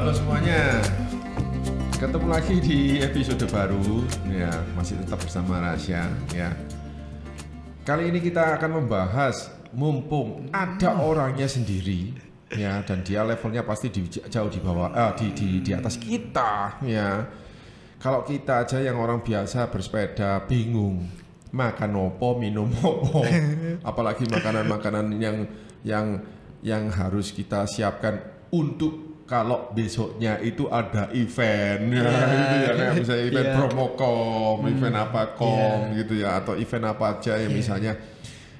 Halo semuanya, ketemu lagi di episode baru ya, masih tetap bersama Rasya ya. Kali ini kita akan membahas, mumpung ada orangnya sendiri ya, dan dia levelnya pasti jauh di bawah, di atas kita ya. Kalau kita aja yang orang biasa bersepeda bingung makan opo, minum opo, apalagi makanan-makanan yang harus kita siapkan untuk kalau besoknya itu ada event ya, gitu ya, kayak misalnya event promocom, event apa gitu ya, atau event apa aja yang misalnya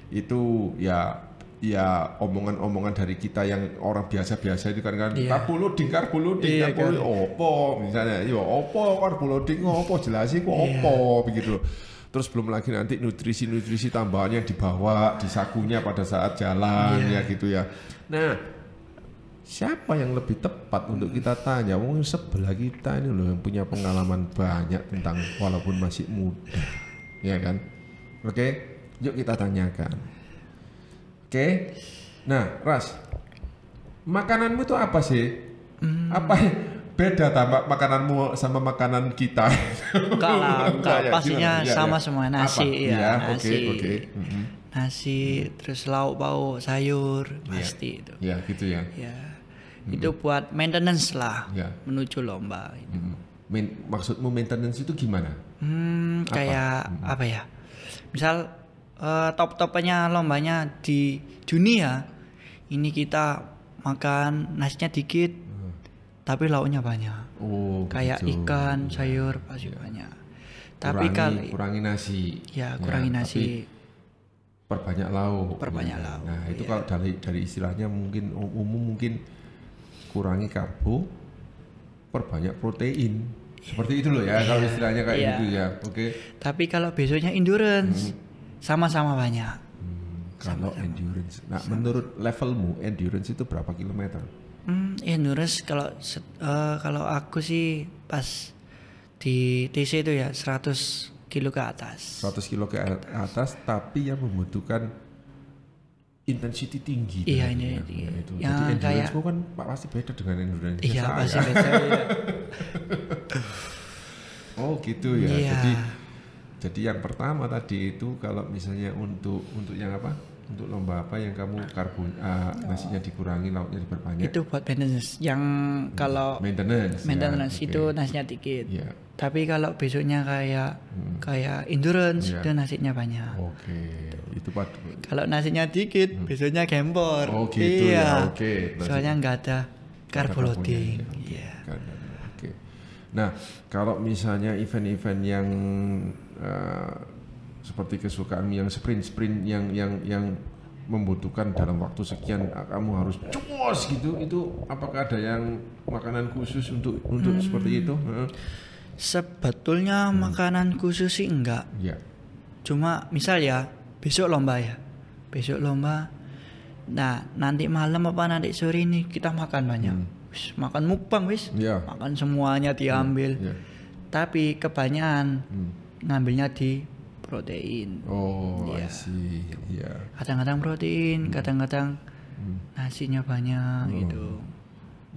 itu ya omongan-omongan dari kita yang orang biasa-biasa itu kan karboloading opo misalnya, yo opo karboloading opo jelasin kok opo begitu. Terus belum lagi nanti nutrisi tambahan yang dibawa di sakunya pada saat jalan ya gitu ya. Nah, siapa yang lebih tepat untuk kita tanya? Wong sebelah kita ini loh yang punya pengalaman banyak tentang walaupun masih muda, ya kan? Oke, yuk kita tanyakan. Oke, nah Ras, makananmu itu apa sih? Apa beda tambah makananmu sama makanan kita? Enggak, pastinya sama semua nasi ya, nasi. Oke. Nasi, terus lauk pauk, sayur, pasti itu. Ya, gitu ya. Ya. Itu buat maintenance lah menuju lomba. Maksudmu maintenance itu gimana? Kayak apa ya? Misal top-topnya lombanya di Juni ya. Ini kita makan nasinya dikit, tapi lauknya banyak. Oh, kayak gitu. Ikan, sayur pasti banyak. Tapi kurangi nasi. Ya, kurangi nasi. Perbanyak lauk. Nah, itu kalau dari istilahnya mungkin umum mungkin kurangi karbo, perbanyak protein. Seperti itu loh ya, kalau istilahnya kayak gitu ya. Oke. Tapi kalau besoknya endurance sama-sama banyak. Kalau endurance. Nah, menurut levelmu endurance itu berapa kilometer? Endurance kalau aku sih pas di TC itu ya 100 kilo ke atas. 100 kilo ke atas, tapi yang membutuhkan intensity tinggi. Iya, ini tinggi. Itu. Jadi endurance kan pasti beda dengan endurance. Iya, pasti beda. Iya. Oh gitu ya. Iya. Jadi yang pertama tadi itu kalau misalnya untuk yang apa? Untuk lomba apa yang kamu nasinya dikurangi, lauknya diperbanyak. Itu buat maintenance. Yang kalau maintenance itu nasinya dikit. Yeah. Tapi kalau besoknya kayak endurance itu nasinya banyak. Oke. Itu kalau nasinya dikit, besoknya gempor. Oh gitu ya. Oke. Soalnya nggak ada carboloading. Iya. Oke. Nah, kalau misalnya event-event yang seperti kesukaan yang sprint yang membutuhkan dalam waktu sekian kamu harus cus gitu, itu apakah ada yang makanan khusus untuk seperti itu? Sebetulnya makanan khusus sih enggak. Ya. Cuma misal ya besok lomba. Nah nanti malam apa nanti sore ini kita makan banyak. Makan mukbang makan semuanya diambil. Tapi kebanyakan ngambilnya di protein. Oh, I see. Yeah. Kadang-kadang protein, kadang-kadang nasinya banyak gitu.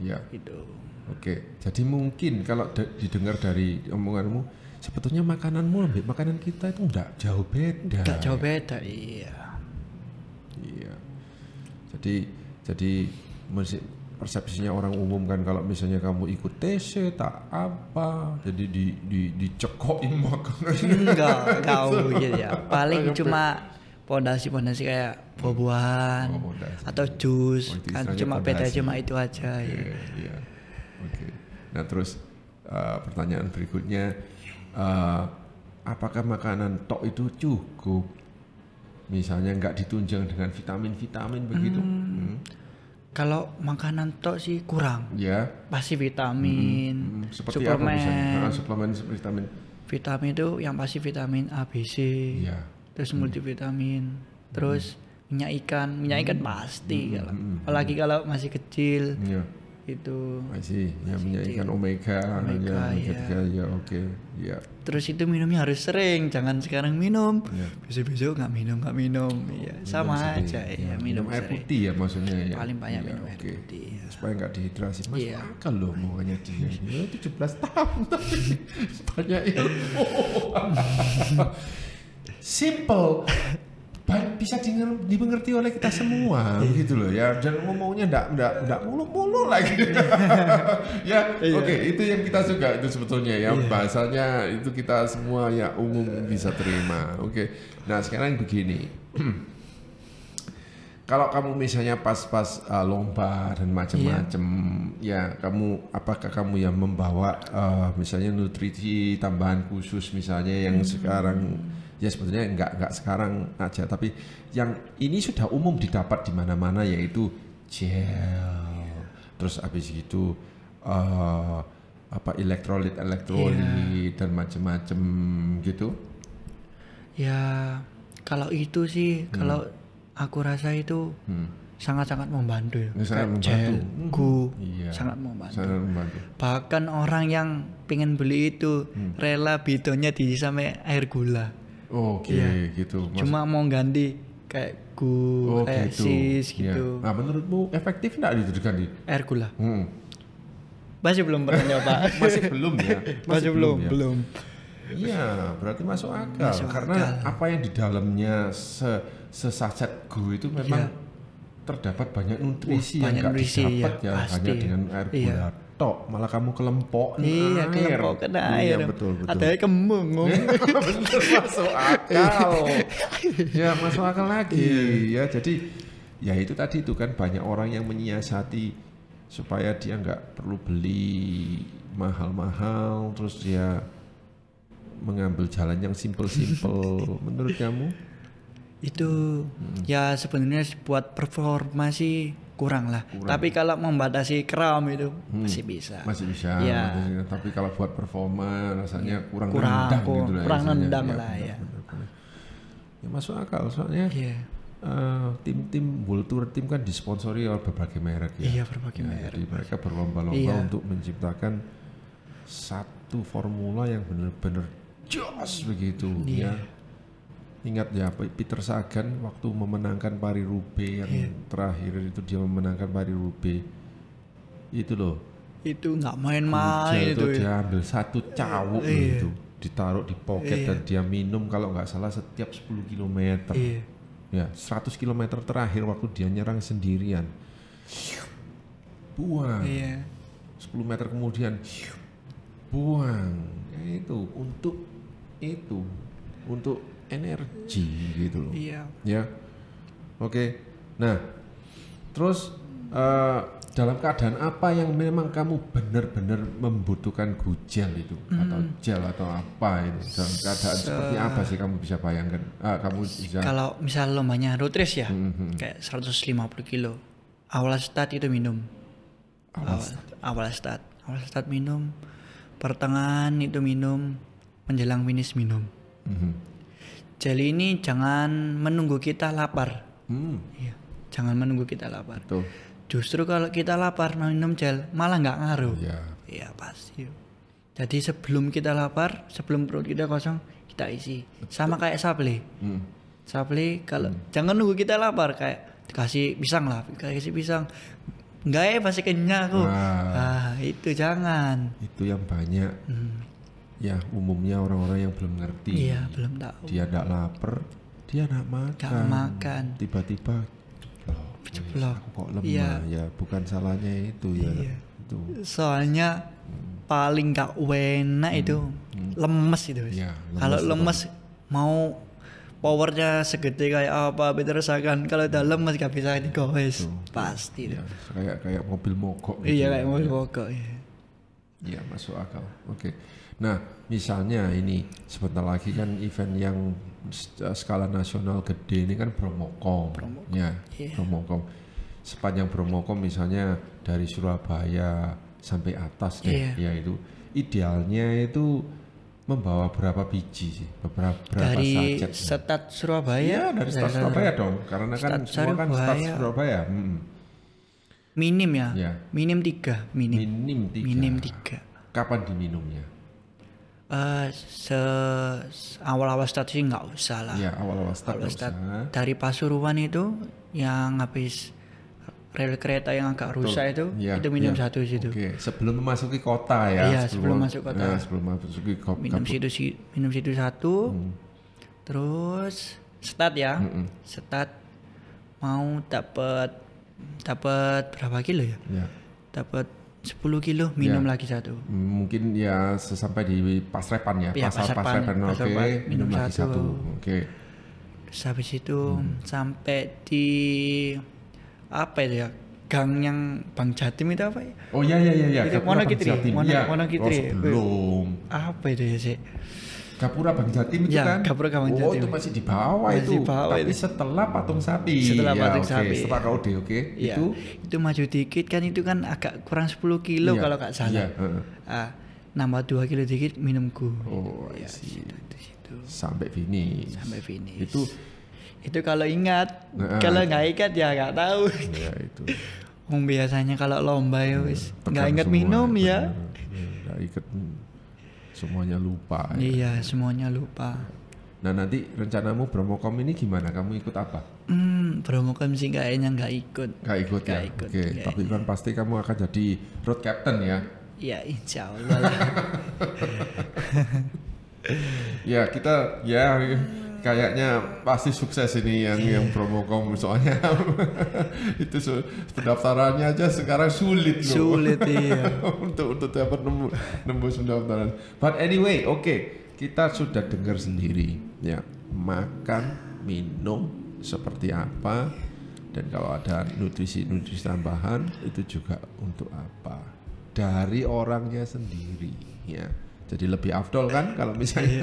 Iya. Gitu. Oke. Jadi mungkin kalau didengar dari omonganmu, sebetulnya makananmu lebih makanan kita itu enggak jauh beda. Enggak jauh beda, iya. Iya. Jadi persepsinya orang umum kan kalau misalnya kamu ikut TC tak apa, jadi dicekokin makanan. Enggak gitu ya. Paling cuma pondasi kayak buah-buahan atau jus kan, cuma beda cuma itu aja ya. Iya. Oke. Nah, terus pertanyaan berikutnya, apakah makanan tok itu cukup? Misalnya nggak ditunjang dengan vitamin begitu? Kalau makanan tok sih kurang. Ya. Pasti vitamin, seperti suplemen. Apa suplemen vitamin? Vitamin itu yang pasti vitamin A, B, C. Ya. Terus multivitamin. Terus minyak ikan pasti apalagi kalau masih kecil. Ya. itu. Masih ya minyak ikan omega ya oke. Ya. Terus itu minumnya harus sering, jangan sekarang minum, besok-besok nggak minum, ya sama aja ya minum air putih ya maksudnya ya. Paling banyak minum air putih. Ya. Supaya nggak dehidrasi. Masuk akal loh omongannya dia. 17 tahun tapi banyak ilmu. Simple. Bisa dimengerti oleh kita semua gitu loh ya, dan ngomongnya enggak mulu-mulu lagi. Ya, oke, itu yang kita suka itu sebetulnya ya, bahasanya itu kita semua ya umum bisa terima. Oke. Nah, sekarang begini. Kalau kamu misalnya pas lomba dan macam-macam ya, apakah kamu yang membawa misalnya nutrisi tambahan khusus misalnya yang sekarang ya sebetulnya enggak sekarang aja, tapi yang ini sudah umum didapat di mana-mana, yaitu gel, terus habis gitu elektrolit dan macam-macam gitu. Ya kalau itu sih kalau aku rasa itu sangat-sangat membantu ya. Sangat membantu. Sangat membantu. Bahkan orang yang pengen beli itu rela bidonnya diisi sampai air gula. Gitu. Cuma mau ganti kayak kayak sis gitu. Nah, menurutmu efektif nggak itu diganti air gula? Masih belum pernah nyoba. Masih belum ya. Masih belum. Iya, berarti masuk akal. Karena apa yang di dalamnya sesaset itu memang terdapat banyak nutrisi yang nggak didapat ya hanya dengan air gula. Tok, malah kamu kelempok air. Kena air. Iya, betul. Ada kembung. Bener, masuk akal. Ya, masuk akal lagi. Ya, jadi ya itu tadi itu kan banyak orang yang menyiasati supaya dia nggak perlu beli mahal-mahal, terus dia mengambil jalan yang simple-simple. Menurut kamu? Itu ya sebenarnya buat performa sih kurang lah. Tapi kalau membatasi kram itu masih bisa. Ya. Tapi kalau buat performa rasanya kurang nendang gitu lah. Kurang nendang lah ya. Ya masuk akal soalnya. Tim-tim World Tour Team kan disponsori oleh berbagai merek ya. Iya, berbagai merek. Jadi mereka berlomba-lomba untuk menciptakan satu formula yang benar-benar jos begitu ya. Ingat ya, Peter Sagan waktu memenangkan Paris-Roubaix yang terakhir itu, dia memenangkan Paris-Roubaix itu loh. Itu nggak main-main itu dia ambil satu cawuk itu, ditaruh di pocket dan dia minum kalau nggak salah setiap 10 km. Ya, 100 km terakhir waktu dia nyerang sendirian. Buang. 10 meter kemudian buang. Untuk energi gitu loh. Ya. Oke. Nah, terus dalam keadaan apa yang memang kamu benar-benar membutuhkan gel itu atau gel atau apa itu? Dalam keadaan seperti apa sih kamu bisa bayangkan? Kamu bisa kalau misal lombanya road race ya, kayak 150 kilo. Awal start itu minum. Awal start minum. Pertengahan itu minum. Menjelang finish minum. Gel ini jangan menunggu kita lapar. Jangan menunggu kita lapar. Betul. Justru kalau kita lapar minum gel malah nggak ngaruh. Iya pasti. Jadi sebelum kita lapar, sebelum perut kita kosong, kita isi. Sama kayak saple. Saple kalau jangan nunggu kita lapar, kayak kasih pisang lah, kasih pisang. Nggak pasti kenyang aku. Itu jangan. Itu yang banyak. Ya umumnya orang-orang yang belum ngerti. Iya, belum tahu. Dia nggak lapar, dia nggak makan. Tiba-tiba aku kok lemah ya, bukan salahnya itu ya. Itu. Soalnya paling gak enak itu lemes itu. Kalau lemes mau powernya segede kayak apa rasakan, kalau udah lemes gak bisa digoes pasti. Ya, kayak mobil mogok. Iya, kayak mobil mogok. Iya, masuk akal. Oke. Nah, misalnya ini sebentar lagi kan event yang skala nasional gede ini kan Bromokom. Bromokom. Sepanjang Bromokom misalnya dari Surabaya sampai atas ya itu idealnya itu membawa berapa biji sih? Berapa dari sajet? Stad Surabaya? Iya, dari Stad Surabaya dong. Karena kan semua kan Stad Surabaya. Minim ya. Minim 3. Minim 3. Kapan diminumnya? Awal-awal start sih nggak usah lah. Ya, awal-awal start. Dari Pasuruan itu yang habis rel kereta yang agak rusak itu minum 1 situ. Oke, sebelum memasuki kota ya. Iya, sebelum masuk kota. Sebelum memasuki kota. Minum situ 1. Terus start ya. Start mau dapat berapa kilo ya? Dapat 10 kilo minum lagi 1. Mungkin ya sesampai di Pasrepan ya. Pasrepan. Oke, minum lagi 1. Oke. Terus habis itu sampai di apa itu ya? Gang yang Bang Jatim itu apa ya? Oh iya. Itu Monokitri. Belum. Apa itu ya sih? Gapura Bang Jatim itu kan? Gapura Bang Jatim. Oh, itu masih di bawah itu. Tapi setelah patung sapi. Sapi. Setelah Kaude, oke. Ya, itu maju dikit kan, itu kan agak kurang 10 kilo kalau nggak salah. Nambah 2 kilo dikit minumku. Oh, ya, situ. Sampai finish. Itu kalau ingat. Kalau nggak ingat ya nggak tahu. Ya itu. Biasanya kalau lomba ya wis nggak ingat minum ya. Nggak ingat. Semuanya lupa. Iya, semuanya lupa. Nah, nanti rencanamu Bromokom ini gimana? Kamu ikut apa? Bromokom sih kayaknya nggak ikut. Nggak ikut ya? Oke, tapi kan pasti kamu akan jadi road captain ya? Ya, insya Allah lah. Ya, kita kayaknya pasti sukses ini yang Bromokom, soalnya itu pendaftarannya aja sekarang sulit loh. Sulit iya. untuk dapat nembus pendaftaran. But anyway, kita sudah dengar sendiri ya, makan, minum seperti apa, dan kalau ada nutrisi tambahan itu juga untuk apa, dari orangnya sendiri ya. Jadi lebih afdol kan kalau misalnya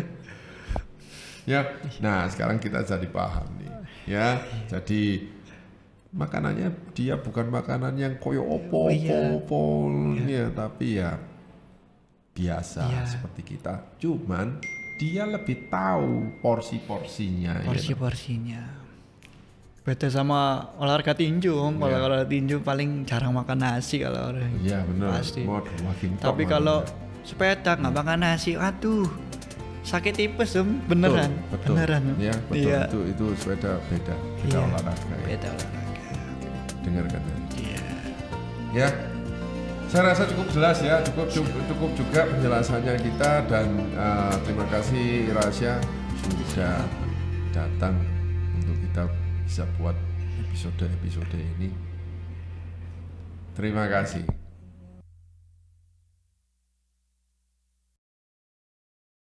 ya. Nah, sekarang kita jadi paham nih ya. Jadi makanannya dia bukan makanan yang koyo opo ya, tapi ya biasa seperti kita. Cuman dia lebih tahu porsinya. Beda sama olahraga tinju. Kalau olahraga tinju paling jarang makan nasi kalau orang. Iya benar. Pasti. Tapi kalau sepeda nggak makan nasi, aduh. Sakit tipes beneran. Betul. Ya, betul. Iya. Itu sepeda beda olahraga. Beda olahraga. Dengarkan. Iya. Ya. Saya rasa cukup jelas ya, cukup juga penjelasannya kita, dan terima kasih Rasya sudah datang untuk kita bisa buat episode ini. Terima kasih.